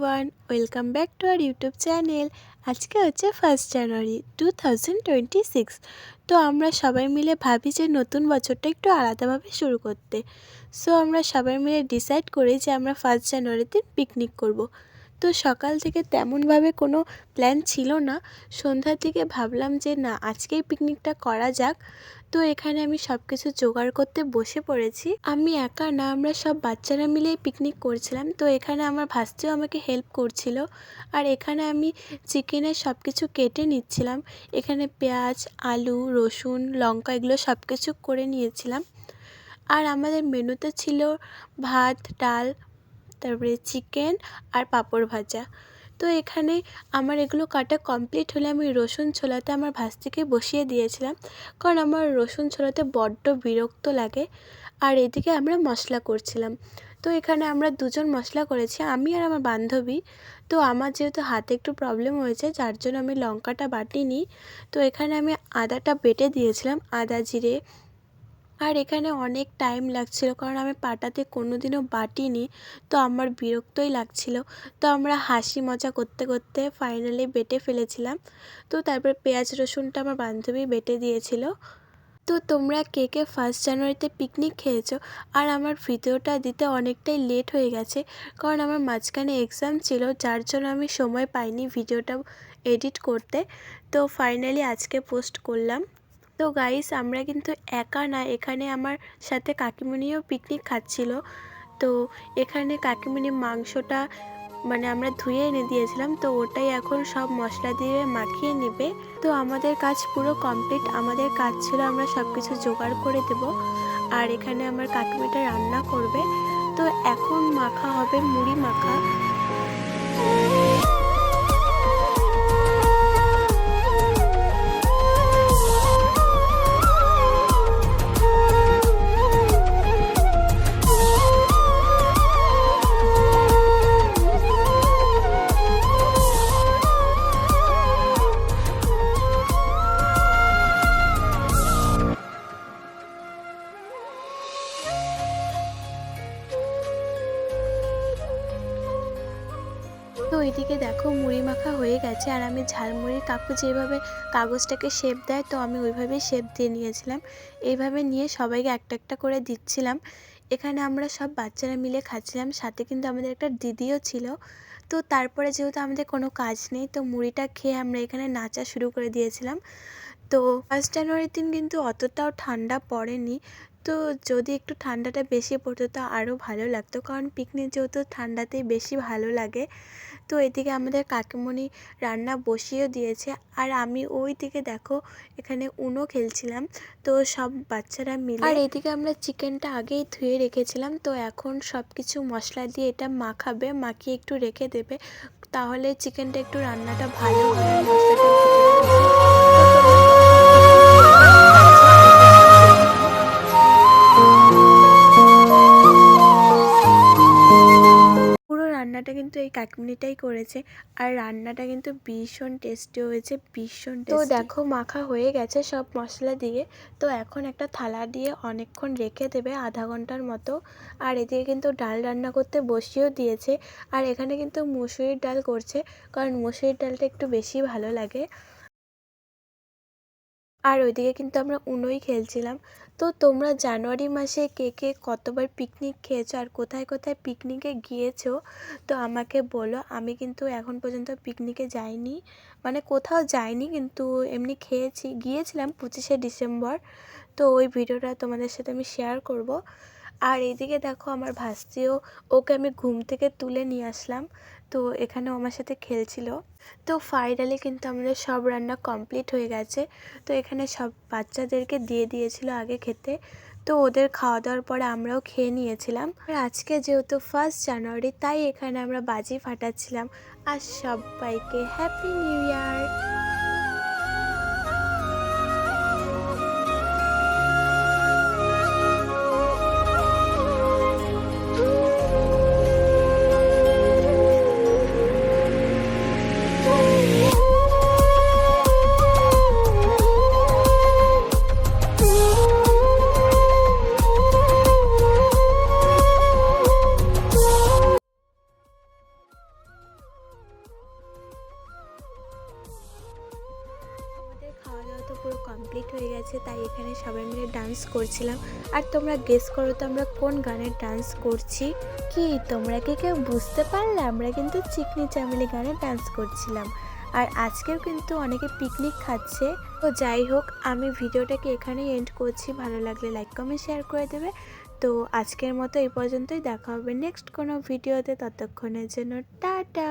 Everyone, welcome back to our YouTube channel. আজকে হচ্ছে 1 জানুয়ারি 2026। তো আমরা সবাই মিলে ভাবি যে নতুন বছরটা একটু আলাদাভাবে শুরু করতে। সো আমরা সবাই মিলে ডিসাইড করি যে আমরা 1 জানুয়ারিতে পিকনিক করব। তো সকাল থেকে তেমনভাবে কোনো প্ল্যান ছিল না। সন্ধ্যার দিকে ভাবলাম যে না, আজকেই পিকনিকটা করা যাক। তো এখানে আমি সব কিছু জোগাড় করতে বসে পড়েছি। আমি একা না, আমরা সব বাচ্চারা মিলেই পিকনিক করছিলাম। তো এখানে আমার ভাস্তিও আমাকে হেল্প করছিল। আর এখানে আমি চিকেনের সব কিছু কেটে নিচ্ছিলাম। এখানে পেঁয়াজ, আলু, রসুন, লঙ্কা এগুলো সব কিছু করে নিয়েছিলাম। আর আমাদের মেনুতে ছিল ভাত, ডাল, তারপরে চিকেন আর পাঁপড় ভাজা। তো এখানে আমার এগুলো কাটা কমপ্লিট হলে আমি রসুন ছোলাতে আমার ভাস্তিকে বসিয়ে দিয়েছিলাম, কারণ আমার রসুন ছোলাতে বড্ড বিরক্ত লাগে। আর এদিকে আমরা মশলা করছিলাম। তো এখানে আমরা দুজন মশলা করেছি, আমি আর আমার বান্ধবী। তো আমার যেহেতু হাতে একটু প্রবলেম হয়েছে, যার জন্য আমি লঙ্কাটা বাটিনি। তো এখানে আমি আদাটা বেটে দিয়েছিলাম, আদা জিরে। আর এখানে অনেক টাইম লাগছিল, কারণ আমি পাটাতে কোনো দিনও বাটিনি। তো আমার বিরক্তই লাগছিল। তো আমরা হাসি মজা করতে করতে ফাইনালি বেটে ফেলেছিলাম। তো তারপরে পেঁয়াজ রসুনটা আমার বান্ধবী বেটে দিয়েছিল। তো তোমরা কে কে 1 জানুয়ারিতে পিকনিক খেয়েছো? আর আমার ভিডিওটা দিতে অনেকটাই লেট হয়ে গেছে, কারণ আমার মাঝখানে এক্সাম ছিল, যার জন্য আমি সময় পাইনি ভিডিওটা এডিট করতে। তো ফাইনালি আজকে পোস্ট করলাম। তো গাইস, আমরা কিন্তু একা না, এখানে আমার সাথে কাকিমণিও পিকনিক খাচ্ছিল। তো এখানে কাকিমণি মাংসটা আমরা ধুয়ে এনে দিয়েছিলাম, তো ওটাই এখন সব মশলা দিয়ে মাখিয়ে নেবে। তো আমাদের কাজ পুরো কমপ্লিট। আমাদের কাজ ছিল আমরা সব কিছু জোগাড় করে দেব। আর এখানে আমার কাকিমিটা রান্না করবে। তো এখন মাখা হবে মুড়ি মাখা। তো এদিকে দেখো মুড়ি মাখা হয়ে গেছে, আর আমি ঝালমুড়ির কাকু যেভাবে কাগজটাকে শেপ দেয়, তো আমি ওইভাবেই শেপ দিয়ে নিয়েছিলাম। এইভাবে নিয়ে সবাইকে একটা একটা করে দিচ্ছিলাম। এখানে আমরা সব বাচ্চারা মিলে খাচ্ছিলাম, সাথে কিন্তু আমাদের একটা দিদিও ছিল। তো তারপরে যেহেতু আমাদের কোনো কাজ নেই, তো মুড়িটা খেয়ে আমরা এখানে নাচা শুরু করে দিয়েছিলাম। তো 1 জানুয়ারির দিন কিন্তু অতটাও ঠান্ডা পড়েনি। তো যদি একটু ঠান্ডাটা বেশি পড়তো তো আরও ভালো লাগতো, কারণ পিকনিক যেহেতু ঠান্ডাতেই বেশি ভালো লাগে। তো এদিকে আমাদের কাকিমণি রান্না বসিয়ে দিয়েছে, আর আমি ওই দিকে দেখো এখানে উনো খেলছিলাম। তো সব বাচ্চারা মিলে। আর এদিকে আমরা চিকেনটা আগেই ধুয়ে রেখেছিলাম। তো এখন সব কিছু মশলা দিয়ে এটা মাখাবে, মাখিয়ে একটু রেখে দেবে, তাহলে চিকেনটা একটু রান্নাটা ভালো হয়, মশলাটা রান্নাটা কিন্তু এই কাকিমণিটাই করেছে। আর রান্নাটা কিন্তু ভীষণ টেস্টি হয়েছে, ভীষণ টেস্টি। তো দেখো মাখা হয়ে গেছে সব মশলা দিয়ে। তো এখন একটা থালা দিয়ে অনেকক্ষণ রেখে দেবে, আধা ঘন্টার মতো। আর এদিকে কিন্তু ডাল রান্না করতে বসিয়েও দিয়েছে। আর এখানে কিন্তু মুসুরির ডাল করছে, কারণ মুসুরির ডালটা একটু বেশি ভালো লাগে। আর ওইদিকে কিন্তু আমরা উনোই খেলছিলাম। তো তোমরা জানুয়ারি মাসে কে কে কতবার পিকনিক খেয়েছো আর কোথায় কোথায় পিকনিকে গিয়েছো, তো আমাকে বলো। আমি কিন্তু এখন পর্যন্ত পিকনিকে যাইনি, কোথাও যাইনি, কিন্তু এমনি গিয়েছিলাম 25শে ডিসেম্বর। তো ওই ভিডিওটা তোমাদের সাথে আমি শেয়ার করব। আর এইদিকে দেখো আমার ভাস্তিও, ওকে আমি ঘুম থেকে তুলে নিয়ে আসলাম। তো এখানে আমার সাথে খেলছিল। তো ফাইনালি কিন্তু আমাদের সব রান্না কমপ্লিট হয়ে গেছে। তো এখানে সব বাচ্চাদেরকে দিয়ে দিয়েছিল আগে খেতে। তো ওদের খাওয়া দাওয়ার পরে আমরাও খেয়ে নিয়েছিলাম। আর আজকে যেহেতু 1 জানুয়ারি, তাই এখানে আমরা বাজি ফাটাচ্ছিলাম। আর সবাইকে হ্যাপি নিউ ইয়ার। তো পুরো কমপ্লিট হয়ে গেছে, তাই এখানে সবাই মিলে ডান্স করছিলাম। আর তোমরা গেস করো তো আমরা কোন গানের ডান্স করছি? কি তোমরা কি কেউ বুঝতে পারলে? আমরা কিন্তু চিকনি চামেলি গানে ডান্স করছিলাম। আর আজকেও কিন্তু অনেকে পিকনিক খাচ্ছে। তো যাই হোক, আমি ভিডিওটাকে এখানেই এন্ড করছি। ভালো লাগলে লাইক কমেন্ট শেয়ার করে দেবে। তো আজকের মতো এই পর্যন্তই, দেখা হবে নেক্সট কোনো ভিডিওতে। ততক্ষণের জন্য টাটা।